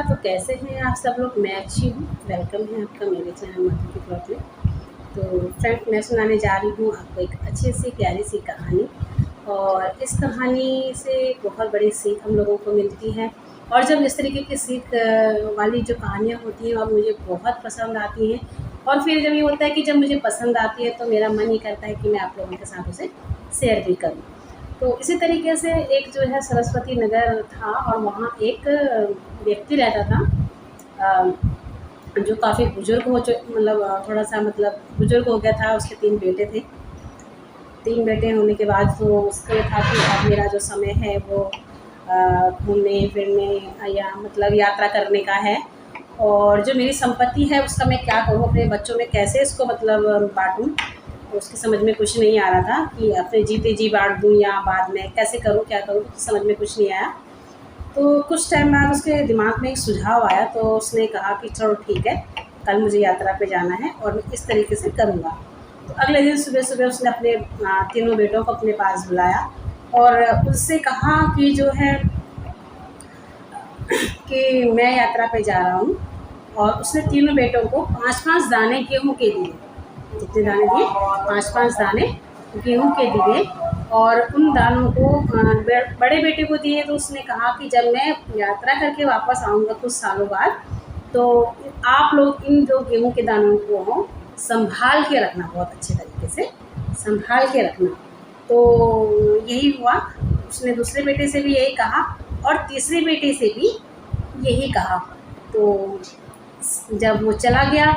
तो कैसे हैं आप सब लोग। मैं अच्छी हूँ। वेलकम है आपका मेरे चैनल मधु की ब्लॉग में। तो फ्रेंड, मैं सुनाने जा रही हूँ आपको एक अच्छी सी प्यारी सी कहानी। और इस कहानी से बहुत बड़ी सीख हम लोगों को मिलती है। और जब इस तरीके की सीख वाली जो कहानियाँ होती हैं और मुझे बहुत पसंद आती हैं। और फिर जब ये होता है कि जब मुझे पसंद आती है तो मेरा मन ही करता है कि मैं आप लोगों के साथ उसे शेयर भी करूँ। तो इसी तरीके से एक जो है सरस्वती नगर था और वहाँ एक व्यक्ति रहता था, जो काफ़ी बुजुर्ग हो मतलब थोड़ा सा मतलब बुजुर्ग हो गया था। उसके 3 बेटे थे। 3 बेटे होने के बाद तो उसको था कि अब मेरा जो समय है वो घूमने फिरने या मतलब यात्रा करने का है। और जो मेरी संपत्ति है उसका मैं क्या करूँ, अपने बच्चों में कैसे इसको मतलब बाँटूँ। तो उसकी समझ में कुछ नहीं आ रहा था कि अपने जीते जी बाँट दूँ या बाद में कैसे करूँ, क्या करूँ, तो समझ में कुछ नहीं आया। तो कुछ टाइम बाद उसके दिमाग में एक सुझाव आया। तो उसने कहा कि चलो ठीक है, कल मुझे यात्रा पे जाना है और मैं इस तरीके से करूँगा। तो अगले दिन सुबह-सुबह उसने अपने तीनों बेटों को अपने पास बुलाया और उससे कहा कि जो है कि मैं यात्रा पे जा रहा हूँ। और उसने तीनों बेटों को 5-5 दाने गेहूँ के दिए। कितने दाने दिए? 5-5 दाने गेहूँ के दिए। और उन दानों को बड़े बेटे को दिए। तो उसने कहा कि जब मैं यात्रा करके वापस आऊँगा कुछ सालों बाद, तो आप लोग इन जो गेहूँ के दानों को संभाल के रखना, बहुत अच्छे तरीके से संभाल के रखना। तो यही हुआ। उसने दूसरे बेटे से भी यही कहा और तीसरे बेटे से भी यही कहा। तो जब वो चला गया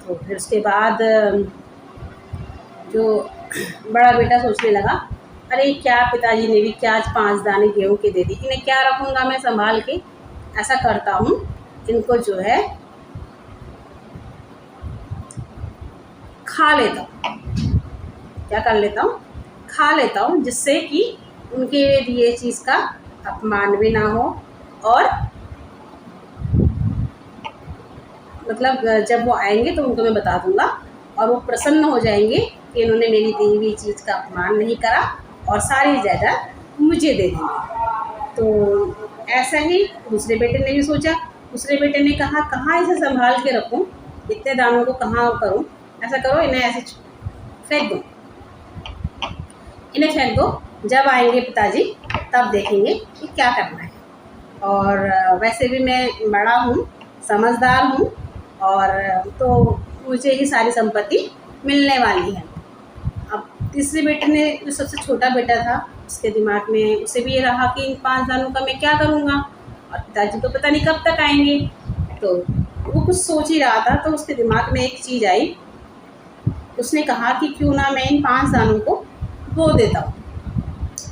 तो फिर उसके बाद जो बड़ा बेटा सोचने लगा, अरे क्या पिताजी ने भी क्या 5 दाने गेहूँ के दे दी, इन्हें क्या रखूँगा मैं संभाल के। ऐसा करता हूँ, इनको जो है खा लेता हूँ। क्या कर लेता हूँ? खा लेता हूँ, जिससे कि उनके लिए चीज़ का अपमान भी ना हो। और मतलब जब वो आएँगे तो उनको मैं बता दूँगा और वो प्रसन्न हो जाएँगे कि इन्होंने मेरी दी हुई चीज़ का अपमान नहीं करा और सारी जायदाद मुझे दे देंगे। तो ऐसा ही दूसरे बेटे ने भी सोचा। दूसरे बेटे ने कहा, कहाँ इसे संभाल के रखूँ, इतने दानों को कहाँ करूँ। ऐसा करो, इन्हें ऐसे फेंक दो, इन्हें फेंक दो। जब आएँगे पिताजी तब देखेंगे कि क्या करना है। और वैसे भी मैं बड़ा हूँ, समझदार हूँ, और तो मुझे ही सारी संपत्ति मिलने वाली है। अब तीसरे बेटे ने, जो सबसे छोटा बेटा था, उसके दिमाग में उसे भी ये रहा कि इन 5 दानों का मैं क्या करूँगा और पिताजी तो पता नहीं कब तक आएँगे। तो वो कुछ सोच ही रहा था। तो उसके दिमाग में एक चीज़ आई। उसने कहा कि क्यों ना मैं इन 5 दानों को बो देता हूँ।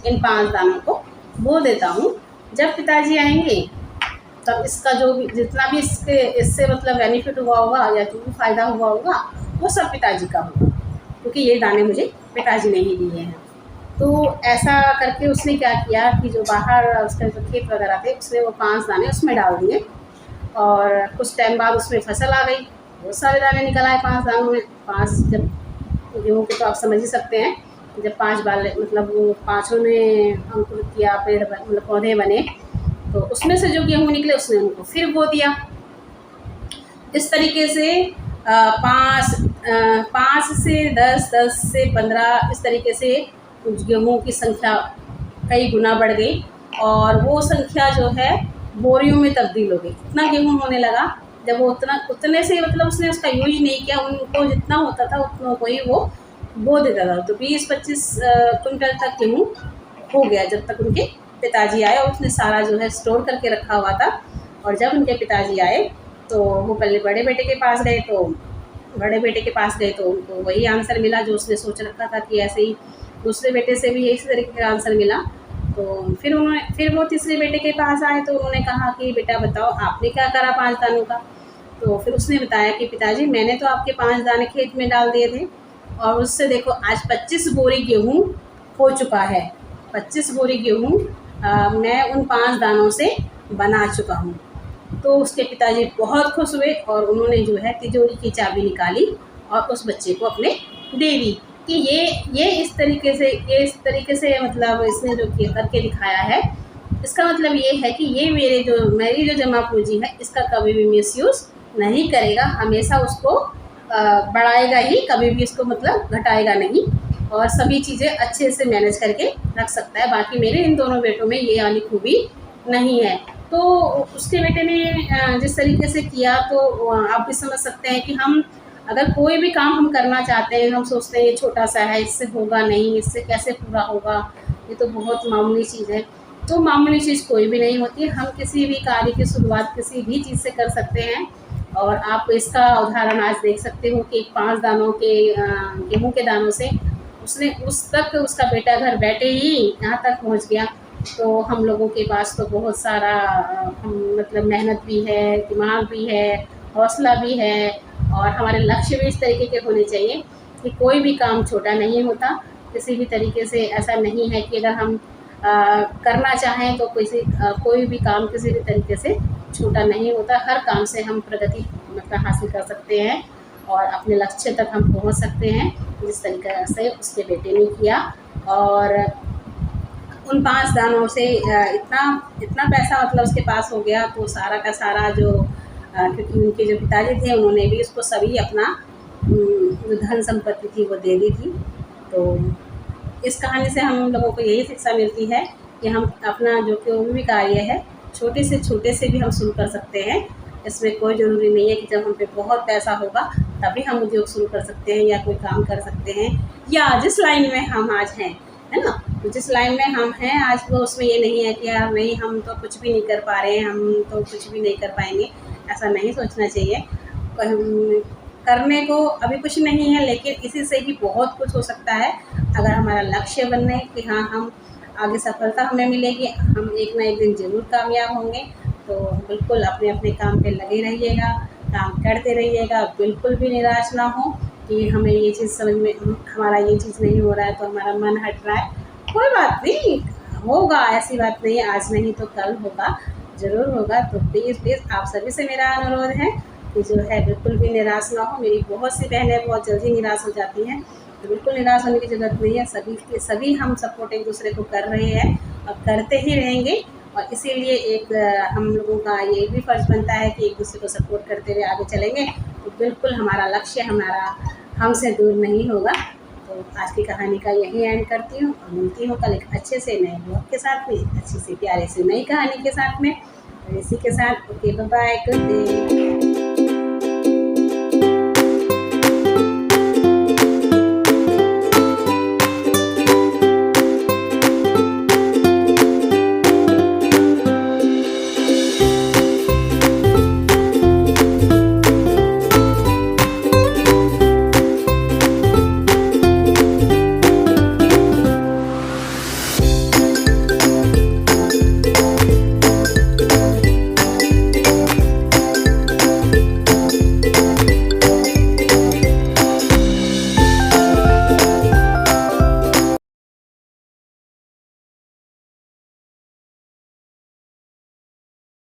इन 5 दानों को बो देता हूँ। जब पिताजी आएँगे तब इसका जो भी जितना भी इससे मतलब बेनिफिट हुआ होगा या जो भी फ़ायदा हुआ होगा वो सब पिताजी का होगा, क्योंकि ये दाने मुझे पिताजी ने ही दिए हैं। तो ऐसा करके उसने क्या किया कि जो बाहर उसके जो खेत वगैरह थे उसने वो 5 दाने उसमें डाल दिए। और कुछ टाइम बाद उसमें फसल आ गई। बहुत सारे दाने निकल आए 5 दानों में। 5 जब गेहूँ के, तो आप समझ ही सकते हैं, जब 5 बाल मतलब वो पाँचों ने अंकुरित किया, पेड़ मतलब पौधे बने, तो उसमें से जो गेहूँ निकले उसने उनको फिर बो दिया। इस तरीके से 5 से 10, 10 से 15, इस तरीके से गेहूँ की संख्या कई गुना बढ़ गई। और वो संख्या जो है बोरियों में तब्दील हो गई। इतना गेहूँ होने लगा। जब वो उतने से मतलब उसने उसका यूज नहीं किया, उनको जितना होता था उतनों को ही वो बो देता था। तो 20-25 कुंटल तक गेहूँ हो गया जब तक उनके पिताजी आए। और उसने सारा जो है स्टोर करके रखा हुआ था। और जब उनके पिताजी आए तो वो पहले बड़े बेटे के पास गए। तो बड़े बेटे के पास गए तो उनको वही आंसर मिला जो उसने सोच रखा था कि ऐसे ही दूसरे बेटे से भी इसी तरीके का आंसर मिला। तो फिर वो तीसरे बेटे के पास आए तो उन्होंने कहा कि बेटा बताओ आपने क्या करा 5 दानों का। तो फिर उसने बताया कि पिताजी मैंने तो आपके 5 दाने खेत में डाल दिए थे और उससे देखो आज 25 बोरी गेहूँ हो चुका है। 25 बोरी गेहूँ मैं उन 5 दानों से बना चुका हूँ। तो उसके पिताजी बहुत खुश हुए और उन्होंने जो है तिजोरी की चाबी निकाली और उस बच्चे को अपने दे दी कि ये इस तरीके से मतलब इसने जो किया करके दिखाया है इसका मतलब ये है कि ये मेरी जो जमा पूंजी है इसका कभी भी मिसयूज़ नहीं करेगा, हमेशा उसको बढ़ाएगा ही, कभी भी इसको मतलब घटाएगा नहीं, और सभी चीज़ें अच्छे से मैनेज करके रख सकता है। बाकी मेरे इन दोनों बेटों में ये वाली खूबी नहीं है। तो उसके बेटे ने जिस तरीके से किया, तो आप भी समझ सकते हैं कि हम अगर कोई भी काम हम करना चाहते हैं, हम सोचते हैं ये छोटा-सा है, इससे होगा नहीं, इससे कैसे पूरा होगा, ये तो बहुत मामूली चीज़ है। तो मामूली चीज़ कोई भी नहीं होती है, हम किसी भी कार्य की शुरुआत किसी भी चीज़ से कर सकते हैं। और आप इसका उदाहरण आज देख सकते हो कि 5 दानों के गेहूँ के दानों से उसने उसका बेटा घर बैठे ही यहाँ तक पहुँच गया। तो हम लोगों के पास तो बहुत सारा हम मतलब मेहनत भी है, दिमाग भी है, हौसला भी है, और हमारे लक्ष्य भी इस तरीके के होने चाहिए कि कोई भी काम छोटा नहीं होता। किसी भी तरीके से ऐसा नहीं है कि अगर हम करना चाहें तो कोई भी काम किसी भी तरीके से छोटा नहीं होता। हर काम से हम प्रगति मतलब हासिल कर सकते हैं और अपने लक्ष्य तक हम पहुंच सकते हैं, जिस तरीके से उसके बेटे ने किया। और उन 5 दानों से इतना पैसा मतलब उसके पास हो गया, तो सारा का सारा क्योंकि उनके जो पिताजी थे उन्होंने भी उसको सभी अपना जो धन संपत्ति थी वो दे दी थी। तो इस कहानी से हम लोगों को यही शिक्षा मिलती है कि हम अपना जो कोई भी कार्य है छोटे से भी हम शुरू कर सकते हैं। इसमें कोई ज़रूरी नहीं है कि जब हम पे बहुत पैसा होगा तभी हम उद्योग शुरू कर सकते हैं या कोई काम कर सकते हैं, या जिस लाइन में हम आज हैं, है ना? तो जिस लाइन में हम हैं आज, वो उसमें ये नहीं है कि यार नहीं हम तो कुछ भी नहीं कर पा रहे हैं, हम तो कुछ भी नहीं कर पाएंगे। ऐसा नहीं सोचना चाहिए। करने को अभी कुछ नहीं है, लेकिन इसी से ही बहुत कुछ हो सकता है अगर हमारा लक्ष्य बने कि हाँ हम आगे सफलता हमें मिलेगी, हम एक ना एक दिन ज़रूर कामयाब होंगे। तो बिल्कुल अपने अपने काम पे लगे रहिएगा, काम करते रहिएगा, बिल्कुल भी निराश ना हो कि हमें ये चीज़ समझ में हमारा ये चीज़ नहीं हो रहा है तो हमारा मन हट रहा है। कोई बात नहीं, होगा, ऐसी बात नहीं है, आज नहीं तो कल होगा, ज़रूर होगा। तो प्लीज़ आप सभी से मेरा अनुरोध है कि जो है बिल्कुल भी निराश ना हो। मेरी बहुत सी बहनें बहुत जल्दी निराश हो जाती हैं, तो बिल्कुल निराश होने की ज़रूरत नहीं है। सभी हम सपोर्ट एक दूसरे को कर रहे हैं और करते ही रहेंगे, और इसीलिए हम लोगों का ये भी फ़र्ज़ बनता है कि एक दूसरे को सपोर्ट करते हुए आगे चलेंगे तो बिल्कुल हमारा लक्ष्य हमसे दूर नहीं होगा। तो आज की कहानी का यही एंड करती हूँ और मिलती हूँ कल एक अच्छे से नए ब्लॉग के साथ में, अच्छी सी प्यारे सी नई कहानी के साथ में। और इसी के साथ okay, bye bye, good day.